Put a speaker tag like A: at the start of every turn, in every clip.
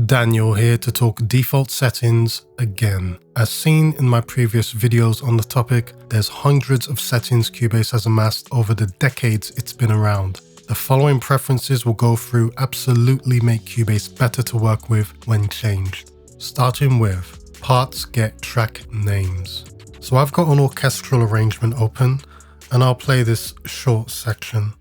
A: Daniel here to talk default settings again. As seen in my previous videos on the topic, there's hundreds of settings Cubase has amassed over the decades it's been around. The following preferences will go through absolutely make Cubase better to work with when changed. Starting with parts get track names. So I've got an orchestral arrangement open and I'll play this short section.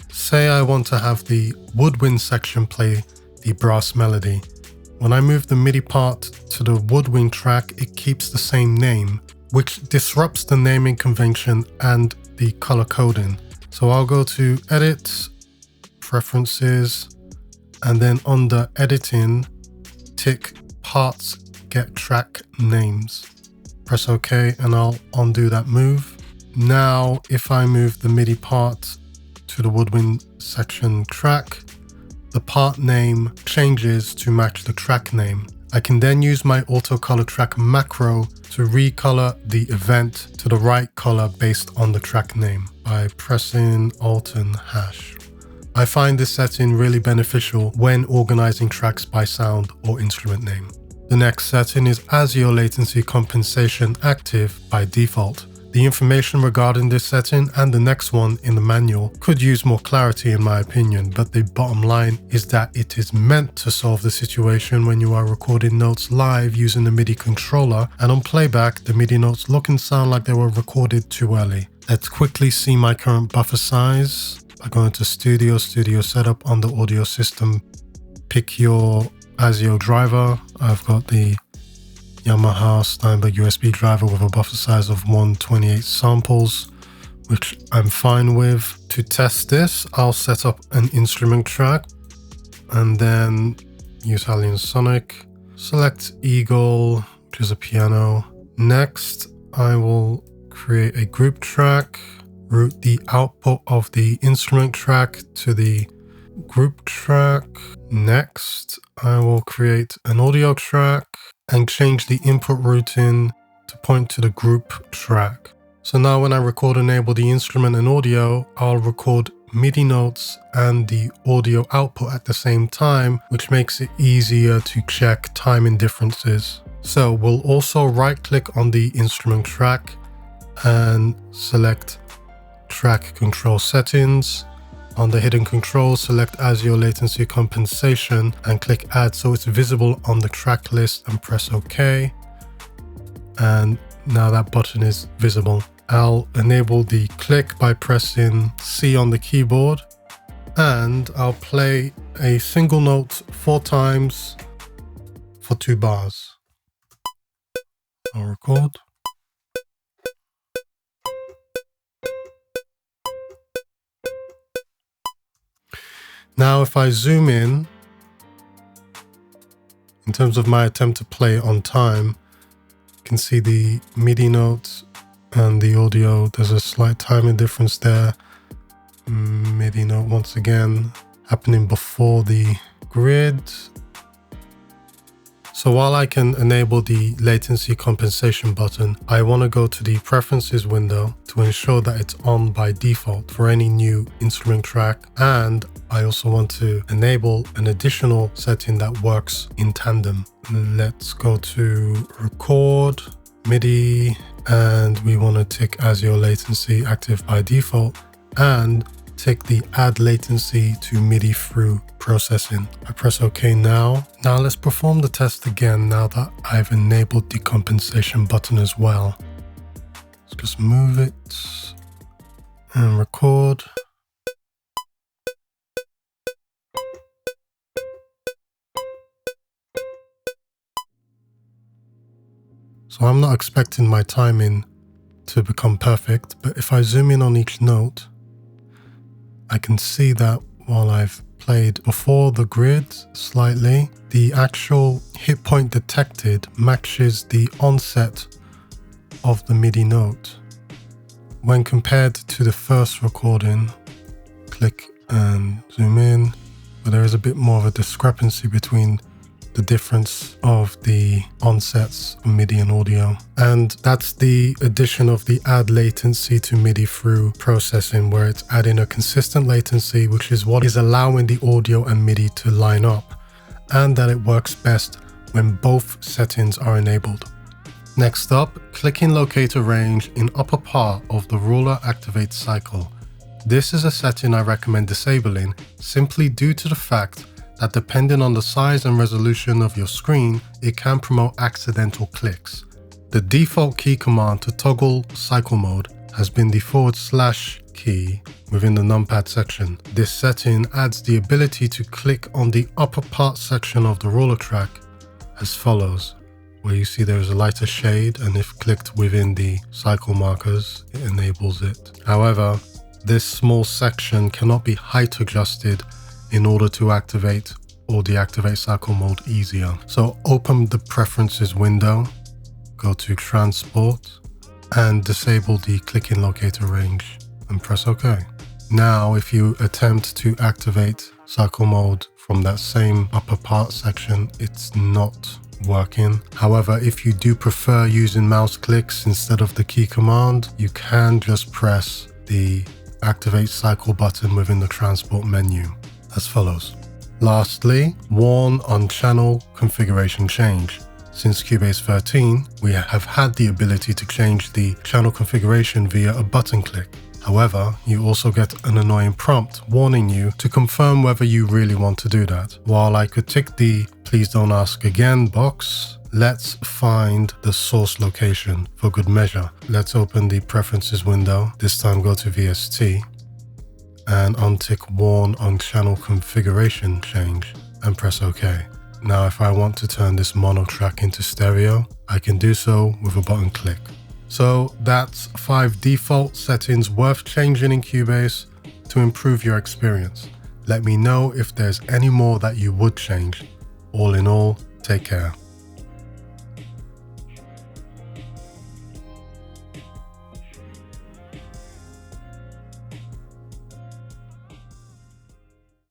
A: Say I want to have the woodwind section play the brass melody. When I move the MIDI part to the woodwind track, it keeps the same name, which disrupts the naming convention and the color coding. So I'll go to Edit, Preferences, and then under Editing, tick Parts Get Track Names. Press OK and I'll undo that move. Now if I move the MIDI part to the woodwind section track, the part name changes to match the track name. I can then use my auto color track macro to recolor the event to the right color based on the track name by pressing Alt and hash. I find this setting really beneficial when organizing tracks by sound or instrument name. The next setting is ASIO latency compensation active by default. The information regarding this setting and the next one in the manual could use more clarity in my opinion, but the bottom line is that it is meant to solve the situation when you are recording notes live using the MIDI controller, and on playback the MIDI notes look and sound like they were recorded too early. Let's quickly see my current buffer size by going to Studio Setup on the audio system. Pick your ASIO driver. I've got the Yamaha Steinberg USB driver with a buffer size of 128 samples, which I'm fine with. To test this, I'll set up an instrument track and then use Alien Sonic. Select Eagle, which is a piano. Next, I will create a group track, route the output of the instrument track to the group track. Next, I will create an audio track and change the input routing to point to the group track. So now when I record enable the instrument and audio, I'll record MIDI notes and the audio output at the same time, which makes it easier to check timing differences. So we'll also right click on the instrument track and select track control settings. On the hidden controls, select ASIO latency compensation and click add so it's visible on the track list and press OK. And now that button is visible. I'll enable the click by pressing C on the keyboard, and I'll play a single note 4 times for 2 bars. I'll record. Now if I zoom in terms of my attempt to play on time, you can see the MIDI notes and the audio. There's a slight timing difference there. MIDI note once again happening before the grid. So while I can enable the latency compensation button, I want to go to the preferences window to ensure that it's on by default for any new instrument track, and I also want to enable an additional setting that works in tandem. Let's go to record, MIDI, and we want to tick ASIO latency active by default and tick the add latency to MIDI-Thru processing. I press OK now. Now let's perform the test again now that I've enabled the compensation button as well. Let's just move it and record. So I'm not expecting my timing to become perfect, but if I zoom in on each note, I can see that while I've played before the grid slightly, the actual hit point detected matches the onset of the MIDI note. When compared to the first recording, click and zoom in, but there is a bit more of a discrepancy between the difference of the onsets of MIDI and audio. And that's the addition of the add latency to MIDI-Thru processing, where it's adding a consistent latency, which is what is allowing the audio and MIDI to line up, and that it works best when both settings are enabled. Next up, clicking Locator range in upper part of the ruler activate cycle. This is a setting I recommend disabling simply due to the fact that depending on the size and resolution of your screen, it can promote accidental clicks. The default key command to toggle cycle mode has been the / key within the numpad section. This setting adds the ability to click on the upper part section of the ruler track as follows, where you see there is a lighter shade, and if clicked within the cycle markers, it enables it. However, this small section cannot be height adjusted in order to activate or deactivate cycle mode easier. So open the preferences window, go to transport, and disable the clicking locator range and press OK. Now, if you attempt to activate cycle mode from that same upper part section, it's not working. However, if you do prefer using mouse clicks instead of the key command, you can just press the activate cycle button within the transport menu as follows. Lastly, warn on channel configuration change. Since Cubase 13, we have had the ability to change the channel configuration via a button click. However, you also get an annoying prompt warning you to confirm whether you really want to do that. While I could tick the please don't ask again box, let's find the source location for good measure. Let's open the preferences window, this time go to VST, and untick warn on channel configuration change and press OK. Now if I want to turn this mono track into stereo, I can do so with a button click. So that's 5 default settings worth changing in Cubase to improve your experience. Let me know if there's any more that you would change. All in all, take care.